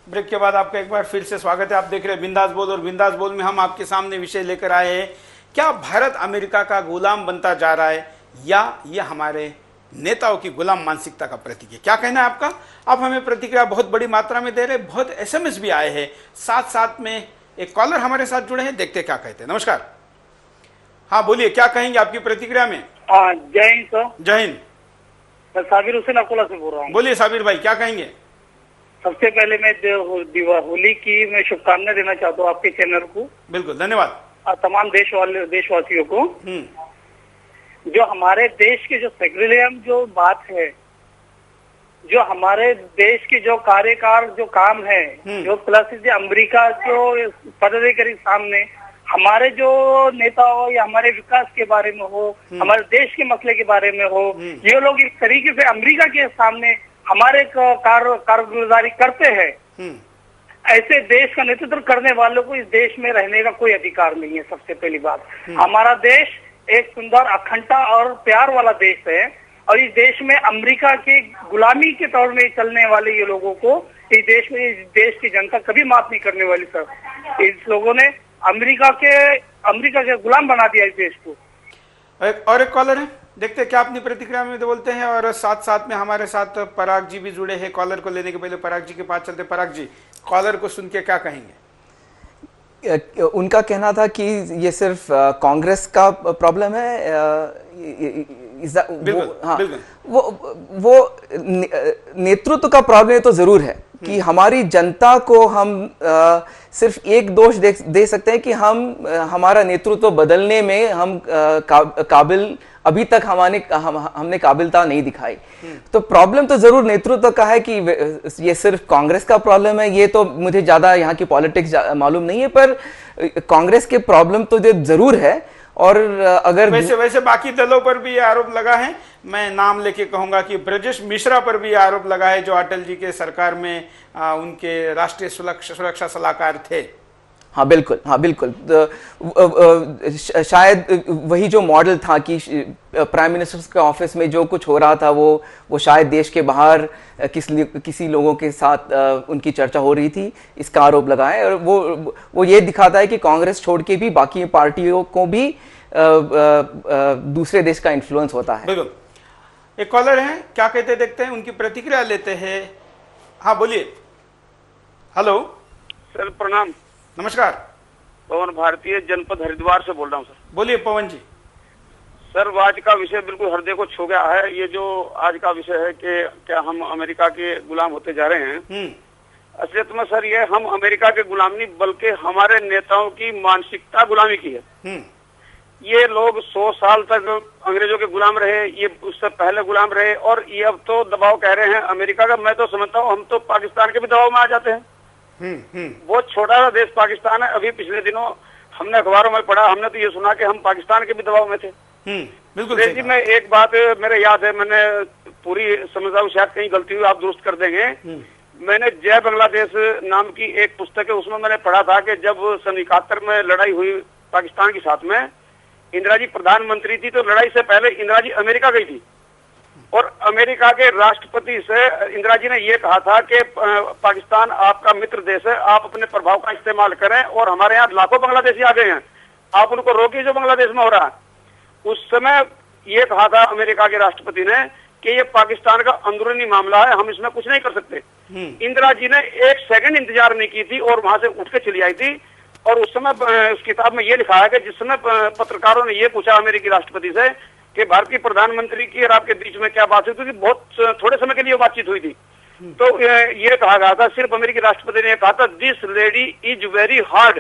Break के बाद आपका एक बार फिर से स्वागत है। आप देख रहे हैं बिंदास बोल, और बिंदास बोल में हम आपके सामने विषय लेकर आए हैं, क्या भारत अमेरिका का गुलाम बनता जा रहा है या ये हमारे नेताओं की गुलाम मानसिकता का प्रतीक है? क्या कहना है आपका? आप हमें प्रतिक्रिया बहुत बड़ी मात्रा में दे रहे हैं, बहुत एसएमएस भी आए हैं, साथ साथ में एक कॉलर हमारे साथ जुड़े हैं, देखते क्या कहते हैं। नमस्कार, हाँ बोलिए, क्या कहेंगे आपकी प्रतिक्रिया में? जय हिंद सर। जय हिंद। मैं साबिर हुसैन अकोला से बोल रहा हूँ। बोलिए साबिर भाई, क्या कहेंगे? सबसे पहले मैं होली की मैं शुभकामनाएं देना चाहता हूँ आपके चैनल को। बिल्कुल, धन्यवाद। और तमाम देशवासियों को। जो हमारे देश की जो सेक्युलरिज्म जो बात है, जो हमारे देश की जो कार्यकाल जो काम है, जो प्लस अमेरिका जो पदाधिकारी सामने हमारे जो नेता हो या हमारे विकास के बारे में हो, हमारे देश के मसले के बारे में हो, ये लोग इस तरीके से अमेरिका के सामने हमारे कारगुजारी करते हैं। ऐसे देश का नेतृत्व करने वालों को इस देश में रहने का कोई अधिकार नहीं है। सबसे पहली बात, हमारा देश एक सुंदर अखंडता और प्यार वाला देश है, और इस देश में अमेरिका की गुलामी के तौर में चलने वाले ये लोगों को इस देश की जनता कभी माफ नहीं करने वाली। सर, इस लोगों ने अमेरिका के गुलाम बना दिया इस देश को। एक कॉलर है, देखते हैं क्या अपनी प्रतिक्रिया में बोलते हैं। और साथ साथ में हमारे साथ पराग जी भी जुड़े हैं। कॉलर को लेने के पहले पराग जी के पास चलते। पराग जी, कॉलर को सुन के क्या कहेंगे? उनका कहना था कि ये सिर्फ कांग्रेस का प्रॉब्लम है। वो नेतृत्व का प्रॉब्लम तो जरूर है कि हमारी जनता को हम सिर्फ एक दोष दे सकते हैं कि हमारा नेतृत्व बदलने में हम काबिल अभी तक हमने काबिलता नहीं दिखाई। तो प्रॉब्लम तो जरूर नेतृत्व का है कि ये सिर्फ कांग्रेस का प्रॉब्लम है, ये तो मुझे ज्यादा यहाँ की पॉलिटिक्स मालूम नहीं है, पर कांग्रेस के प्रॉब्लम तो जरूर है। और अगर वैसे बाकी दलों पर भी ये आरोप लगा है। मैं नाम लेके कहूंगा कि ब्रजेश मिश्रा पर भी आरोप लगा है, जो अटल जी के सरकार में उनके राष्ट्रीय सुरक्षा सलाहकार थे। हाँ बिल्कुल। शायद वही जो मॉडल था कि प्राइम मिनिस्टर के ऑफिस में जो कुछ हो रहा था वो शायद देश के बाहर किसी लोगों के साथ उनकी चर्चा हो रही थी, इसका आरोप लगा है। और वो ये दिखाता है कि कांग्रेस छोड़ के भी बाकी पार्टियों को भी दूसरे देश का इन्फ्लुएंस होता है। बिल्कुल। एक कॉलर है, क्या कहते देखते हैं, उनकी प्रतिक्रिया लेते हैं। हाँ बोलिए। हेलो सर, प्रणाम। नमस्कार। पवन भारतीय, जनपद हरिद्वार से बोल रहा हूँ सर। बोलिए पवन जी। सर, आज का विषय बिल्कुल हृदय को छू गया है। ये जो आज का विषय है कि क्या हम अमेरिका के गुलाम होते जा रहे हैं। असलियत में सर ये हम अमेरिका के गुलाम नहीं, बल्कि हमारे नेताओं की मानसिकता गुलामी की है। ये लोग 100 साल तक अंग्रेजों के गुलाम रहे, ये उससे पहले गुलाम रहे, और ये अब तो दबाव कह रहे हैं अमेरिका का। मैं तो समझता हूँ हम तो पाकिस्तान के भी दबाव में आ जाते हैं। बहुत छोटा सा देश पाकिस्तान है। अभी पिछले दिनों हमने अखबारों में पढ़ा, हमने तो ये सुना कि हम पाकिस्तान के भी दबाव में थे। बिल्कुल जी। मैं एक बात मेरे याद है, मैंने पूरी समझता हूँ, शायद कहीं गलती हुई, आप दुरुस्त कर देंगे। मैंने जय बांग्लादेश नाम की एक पुस्तक है, उसमें मैंने पढ़ा था कि जब सन 71 में लड़ाई हुई पाकिस्तान के साथ में, इंदिरा जी प्रधानमंत्री थी, तो लड़ाई से पहले इंदिरा जी अमेरिका गई थी, और अमेरिका के राष्ट्रपति से इंदिरा जी ने ये कहा था कि पाकिस्तान आपका मित्र देश है, आप अपने प्रभाव का इस्तेमाल करें, और हमारे यहाँ लाखों बांग्लादेशी आ गए हैं, आप उनको रोकिए जो बांग्लादेश में हो रहा है। उस समय ये कहा था अमेरिका के राष्ट्रपति ने कि ये पाकिस्तान का अंदरूनी मामला है, हम इसमें कुछ नहीं कर सकते। इंदिरा जी ने एक सेकंड इंतजार नहीं की थी और वहां से उठ के चली आई थी। और उस समय उस किताब में ये लिखा है कि जिस समय पत्रकारों ने ये पूछा अमेरिकी राष्ट्रपति से कि भारतीय प्रधानमंत्री की और आपके बीच में क्या बातचीत हुई, बहुत थोड़े समय के लिए बातचीत हुई थी, तो ये कहा गया था, सिर्फ अमेरिकी राष्ट्रपति ने कहा था, this lady is very hard,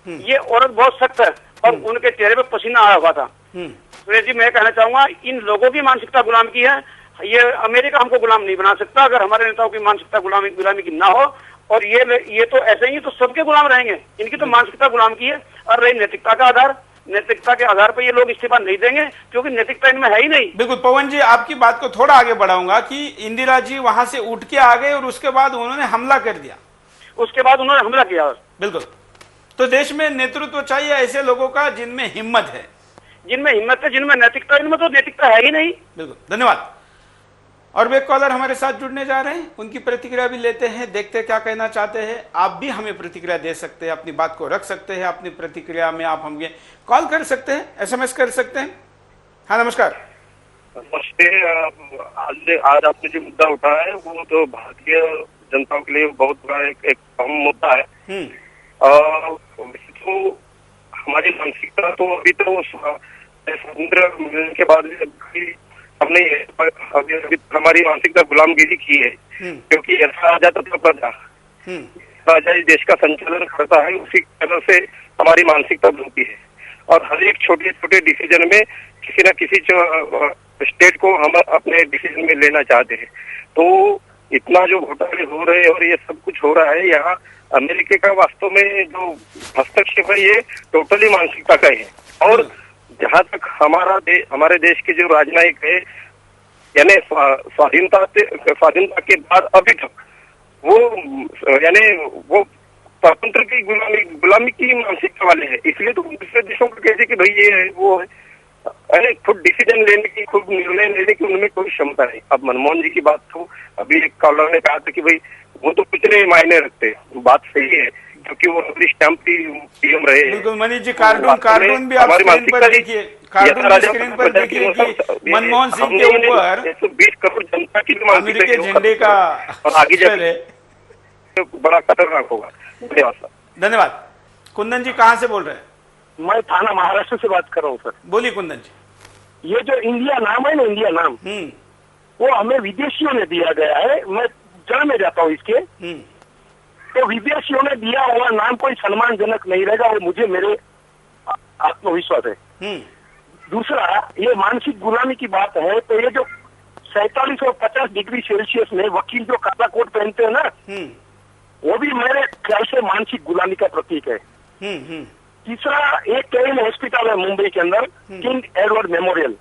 ये औरत बहुत सख्त है, और उनके चेहरे पे पसीना आया हुआ था। तो जी मैं कहना चाहूंगा, इन लोगों की मानसिकता गुलाम की है, ये अमेरिका हमको गुलाम नहीं बना सकता अगर हमारे नेताओं की मानसिकता गुलामी की ना हो। और ये तो ऐसे ही तो सबके गुलाम रहेंगे, इनकी तो मानसिकता गुलाम की है। और रही नैतिकता का आधार, नैतिकता के आधार पर ये लोग इस्तीफा नहीं देंगे, क्योंकि नैतिकता इनमें है ही नहीं। बिल्कुल पवन जी, आपकी बात को थोड़ा आगे बढ़ाऊंगा कि इंदिरा जी वहां से उठ के आ गए और उसके बाद उन्होंने हमला कर दिया। उसके बाद उन्होंने हमला किया। बिल्कुल। तो देश में नेतृत्व चाहिए ऐसे लोगों का जिनमें हिम्मत है, जिनमें नैतिकता, इनमें तो नैतिकता है ही नहीं। बिल्कुल, धन्यवाद। और वे कॉलर हमारे साथ जुड़ने जा रहे हैं, उनकी प्रतिक्रिया भी लेते हैं, देखते हैं क्या कहना चाहते हैं। आप भी हमें प्रतिक्रिया दे सकते हैं, अपनी बात को रख सकते हैं। अपनी प्रतिक्रिया में आप हमें कॉल कर सकते हैं, SMS कर सकते हैं। हाँ, नमस्कार। नमस्ते। आज आपने जो मुद्दा उठाया है वो तो भारतीय जनता के लिए बहुत बड़ा एक अहम मुद्दा है। तो हमारी मानसिकता तो अभी तो स्वतंत्र मिलने के बाद हमने अभी हमारी मानसिकता गुलामगिरी की है, क्योंकि ऐसा आ जाता था राजा देश का संचालन करता है, उसी तरह से हमारी मानसिकता बनती है और हर एक छोटे छोटे डिसीजन में किसी न किसी स्टेट को हम अपने डिसीजन में लेना चाहते हैं। तो इतना जो घोटाले हो रहे हैं और ये सब कुछ हो रहा है, यहाँ अमेरिका का वास्तव में जो हस्तक्षेप है ये टोटली मानसिकता का है। और जहाँ तक हमारे देश के जो राजनयिक है, यानी स्वाधीनता के बाद अभी तक वो यानी वो स्वतंत्र की गुलामी की मानसिकता वाले हैं, इसलिए तो दूसरे देशों को कहते कि भाई ये है वो है, अरे खुद डिसीजन लेने की, खुद निर्णय लेने की उनमें कोई क्षमता नहीं। अब मनमोहन जी की बात तो अभी एक कॉलर ने कहा था कि भाई वो तो कुछ नहीं मायने रखते, बात सही है क्योंकि वो रबरी स्टैंप की पीएम रहे। बिल्कुल मनीष जी, कार्टून भी आप स्क्रीन पर देखिए, कार्टून स्क्रीन पर देखिए कि मनमोहन सिंह के ऊपर 120 करोड़ जनता की अमेरिकी झंडे का और आगे जाके बड़ा खतरनाक होगा। धन्यवाद। धन्यवाद। कुंदन जी कहाँ से बोल रहे हैं? मैं थाना महाराष्ट्र से बात कर रहा हूँ सर। बोलिए कुंदन जी। ये जो इंडिया नाम है ना, इंडिया नाम, वो हमें विदेशियों ने दिया गया है। मैं जड़ में जाता हूँ इसके, तो विदेशियों ने दिया हुआ नाम कोई सम्मानजनक नहीं रहेगा, वो मुझे मेरे आत्मविश्वास है। दूसरा, ये मानसिक गुलामी की बात है, तो ये जो 47 और 50 डिग्री सेल्सियस में वकील जो काला कोट पहनते हैं ना, वो भी मेरे ख्याल से मानसिक गुलामी का प्रतीक है। तीसरा, एक केएम हॉस्पिटल है मुंबई के अंदर, किंग एडवर्ड मेमोरियल,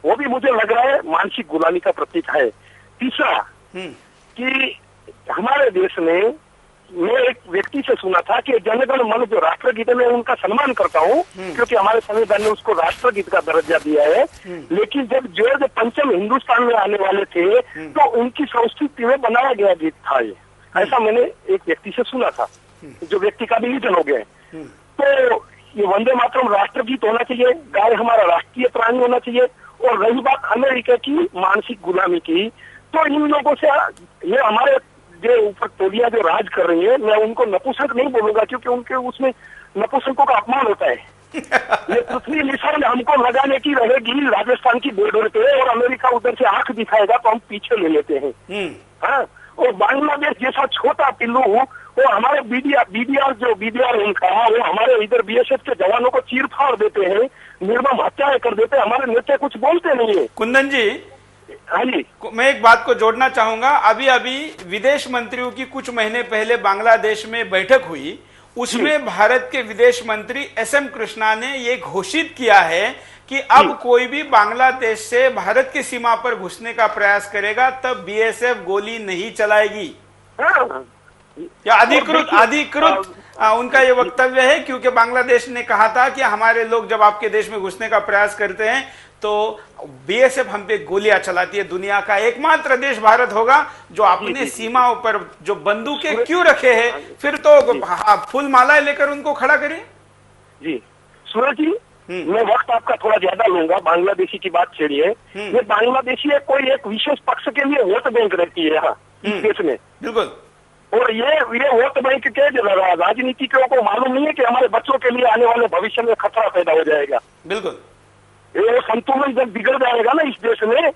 वो भी मुझे लग रहा है मानसिक गुलामी का प्रतीक है। तीसरा कि हमारे देश में, मैं एक व्यक्ति से सुना था कि जनगण मन जो राष्ट्रगीत है, मैं उनका सम्मान करता हूँ क्योंकि हमारे संविधान ने उसको राष्ट्रगीत का दर्जा दिया है, लेकिन जब जॉर्ज पंचम हिंदुस्तान में आने वाले थे तो उनकी संस्कृति में बनाया गया गीत था ये, ऐसा मैंने एक व्यक्ति से सुना था, जो व्यक्ति का भी निधन हो गया। तो ये वंदे मातरम राष्ट्रगीत होना चाहिए, गाय हमारा राष्ट्रीय प्राणी होना चाहिए। और रही बात अमेरिका की मानसिक गुलामी की, तो इन लोगों से ये हमारे जो ऊपर टोलियां जो राज कर रही है, मैं उनको नपुंसक नहीं बोलूंगा क्योंकि उनके उसमें नपुंसकों का अपमान होता है। ये पृथ्वी मिसाइल हमको लगाने की रहेगी राजस्थान की बॉर्डर पे, और अमेरिका उधर से आंख दिखाएगा तो हम पीछे ले लेते हैं। हाँ, और बांग्लादेश जैसा छोटा पिल्लू, वो हमारे बीडीआर उनका, वो हमारे इधर बीएसएफ के जवानों को चीर फाड़ देते हैं, निर्मम हत्याएं कर देते हैं, हमारे नेता कुछ बोलते नहीं है। कुंदन जी, हाँ जी, मैं एक बात को जोड़ना चाहूंगा। अभी विदेश मंत्रियों की कुछ महीने पहले बांग्लादेश में बैठक हुई, उसमें भारत के विदेश मंत्री SM कृष्णा ने ये घोषित किया है कि अब कोई भी बांग्लादेश से भारत की सीमा पर घुसने का प्रयास करेगा तब BSF गोली नहीं चलाएगी। या अधिकृत उनका ये वक्तव्य है, क्योंकि बांग्लादेश ने कहा था कि हमारे लोग जब आपके देश में घुसने का प्रयास करते हैं तो BSF हम पे गोलियां चलाती है। दुनिया का एकमात्र देश भारत होगा जो अपने सीमाओं पर जो बंदूकें क्यों रखे हैं, फिर तो फूल मालाएं लेकर उनको खड़ा करिए। जी सूरज जी, मैं वक्त आपका थोड़ा ज्यादा लूंगा, बांग्लादेशी की बात छेड़िए। ये बांग्लादेशी कोई एक विशेष पक्ष के लिए वोट बैंक रहती है यहाँ इस देश में, बिल्कुल। और ये वोट बैंक के राजनीतिकों को मालूम नहीं है कि हमारे बच्चों के लिए आने वाले भविष्य में खतरा पैदा हो जाएगा। बिल्कुल, ये संतुलन जब बिगड़ जाएगा ना इस देश में,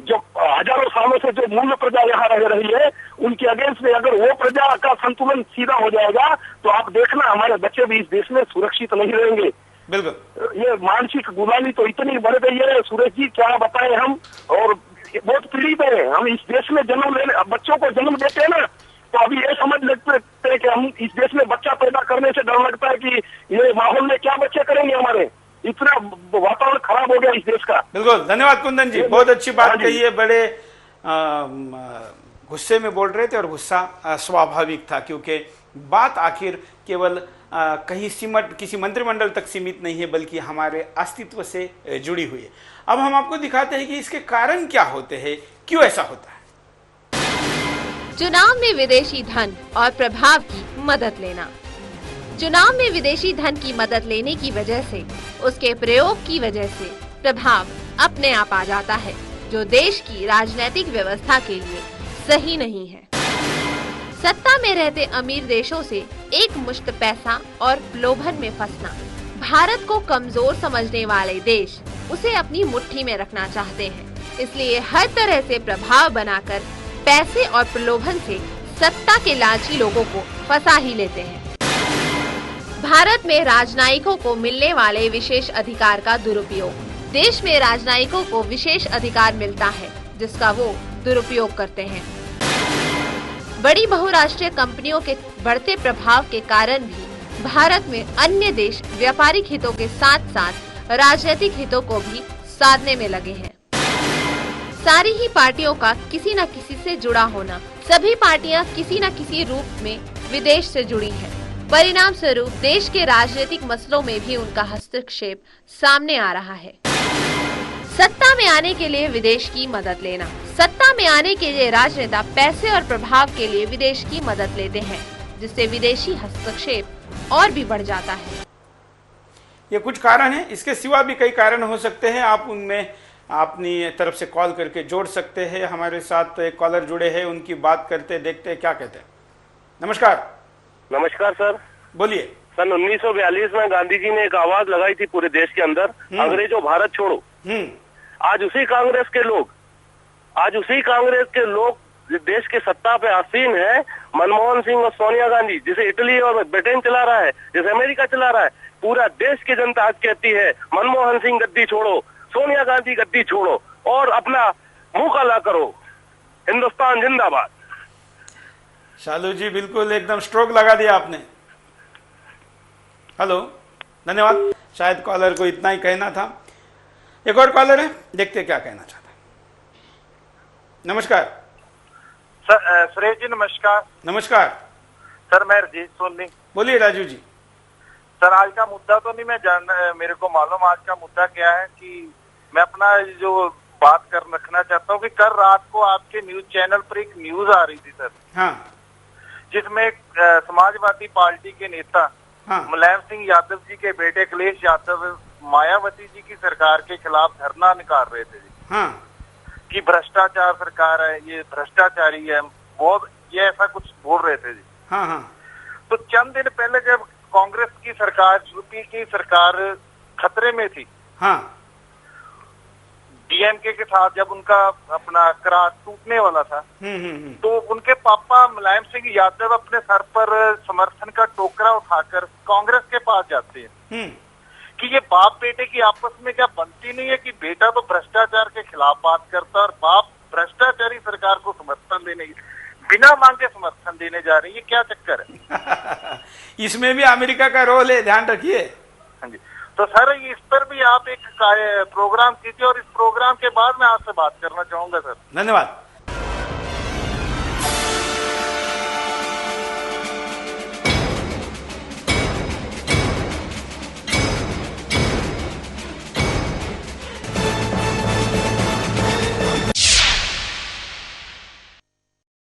जो हजारों सालों से जो मूल प्रजा यहाँ रह रही है, उनके अगेंस्ट में अगर वो प्रजा का संतुलन सीधा हो जाएगा तो आप देखना हमारे बच्चे भी इस देश में सुरक्षित नहीं रहेंगे। बिल्कुल, ये मानसिक गुलामी तो इतनी बढ़ गई है सुरेश जी, क्या बताएं हम। और बहुत पीड़ित है हम इस देश में बच्चों को जन्म देते हैं ना, तो अभी ये समझ लगते हैं कि हम इस देश में बच्चा पैदा करने से डर लगता है कि ये माहौल में क्या बच्चे करेंगे हमारे, इतना वातावरण खराब हो गया इस देश का। बिल्कुल, धन्यवाद कुंदन जी, बहुत अच्छी बात कही है। बड़े गुस्से में बोल रहे थे और गुस्सा स्वाभाविक था, क्योंकि बात आखिर केवल किसी मंत्रिमंडल तक सीमित नहीं है, बल्कि हमारे अस्तित्व से जुड़ी हुई है। अब हम आपको दिखाते हैं कि इसके कारण क्या होते हैं, क्यों ऐसा होता है? चुनाव में विदेशी धन और प्रभाव की मदद लेना। चुनाव में विदेशी धन की मदद लेने की वजह से, उसके प्रयोग की वजह से प्रभाव अपने आप आ जाता है, जो देश की राजनीतिक व्यवस्था के लिए सही नहीं है। सत्ता में रहते अमीर देशों से एक मुश्त पैसा और प्रलोभन में फंसना। भारत को कमजोर समझने वाले देश उसे अपनी मुट्ठी में रखना चाहते हैं, इसलिए हर तरह से प्रभाव बनाकर पैसे और प्रलोभन से सत्ता के लालची लोगों को फंसा ही लेते हैं। भारत में राजनयिकों को मिलने वाले विशेष अधिकार का दुरुपयोग। देश में राजनयिकों को विशेष अधिकार मिलता है, जिसका वो दुरुपयोग करते हैं। बड़ी बहुराष्ट्रीय कंपनियों के बढ़ते प्रभाव के कारण भी भारत में अन्य देश व्यापारिक हितों के साथ साथ राजनीतिक हितों को भी साधने में लगे हैं। सारी ही पार्टियों का किसी न किसी से जुड़ा होना। सभी पार्टियां किसी न किसी रूप में विदेश से जुड़ी हैं। परिणाम स्वरूप देश के राजनीतिक मसलों में भी उनका हस्तक्षेप सामने आ रहा है। सत्ता में आने के लिए विदेश की मदद लेना। सत्ता में आने के लिए राजनेता पैसे और प्रभाव के लिए विदेश की मदद लेते हैं, जिससे विदेशी हस्तक्षेप और भी बढ़ जाता है। ये कुछ कारण है, इसके सिवा भी कई कारण हो सकते हैं। आप उनमें अपनी तरफ से कॉल करके जोड़ सकते हैं। हमारे साथ एक कॉलर जुड़े हैं, उनकी बात करते देखते हैं क्या कहते हैं। नमस्कार। नमस्कार सर। बोलिए। सन 1942 में गांधी जी ने एक आवाज लगाई थी पूरे देश के अंदर, अंग्रेजों भारत छोड़ो। आज उसी कांग्रेस के लोग देश के सत्ता पे आसीन है। मनमोहन सिंह और सोनिया गांधी, जिसे इटली और ब्रिटेन चला रहा है, जिसे अमेरिका चला रहा है, पूरा देश की जनता आज कहती है मनमोहन सिंह गद्दी छोड़ो, सोनिया गांधी गद्दी छोड़ो और अपना मुंह काला करो, हिंदुस्तान जिंदाबाद। शालू जी बिल्कुल एकदम स्ट्रोक लगा दिया आपने। हेलो, धन्यवाद। शायद कॉलर को इतना ही कहना था। एक और कॉलर है, देखते क्या कहना चाहता है। नमस्कार सर। सुरेश जी नमस्कार। नमस्कार सर, मैं रजीत सोनी। बोलिए राजू जी। सर, आज का मुद्दा तो नहीं मैं मेरे को मालूम आज का मुद्दा क्या है कि मैं अपना जो बात कर रखना चाहता हूँ कि कल रात को आपके न्यूज चैनल पर एक न्यूज आ रही थी सर। हाँ। जिसमें समाजवादी पार्टी के नेता मुलायम सिंह यादव जी के बेटे अखिलेश यादव मायावती जी की सरकार के खिलाफ धरना निकाल रहे थे हाँ। कि भ्रष्टाचार सरकार है, ये भ्रष्टाचारी है, बहुत ये ऐसा कुछ बोल रहे थे जी। हाँ हाँ। तो चंद दिन पहले जब कांग्रेस की सरकार, यूपी की सरकार खतरे में थी, हाँ, डीएमके के साथ जब उनका अपना करार टूटने वाला था, तो उनके पापा मुलायम सिंह यादव अपने सर पर समर्थन का टोकरा उठाकर कांग्रेस के पास जाते हैं कि ये बाप बेटे की आपस में क्या बनती नहीं है कि बेटा तो भ्रष्टाचार के खिलाफ बात करता है और बाप भ्रष्टाचारी सरकार को समर्थन देने, बिना मांगे समर्थन देने जा रही है, क्या चक्कर है? इसमें भी अमेरिका का रोल है, ध्यान रखिए। हाँ जी। तो सर, इस पर भी आप एक प्रोग्राम कीजिए और इस प्रोग्राम के बाद मैं आपसे बात करना चाहूंगा सर। धन्यवाद।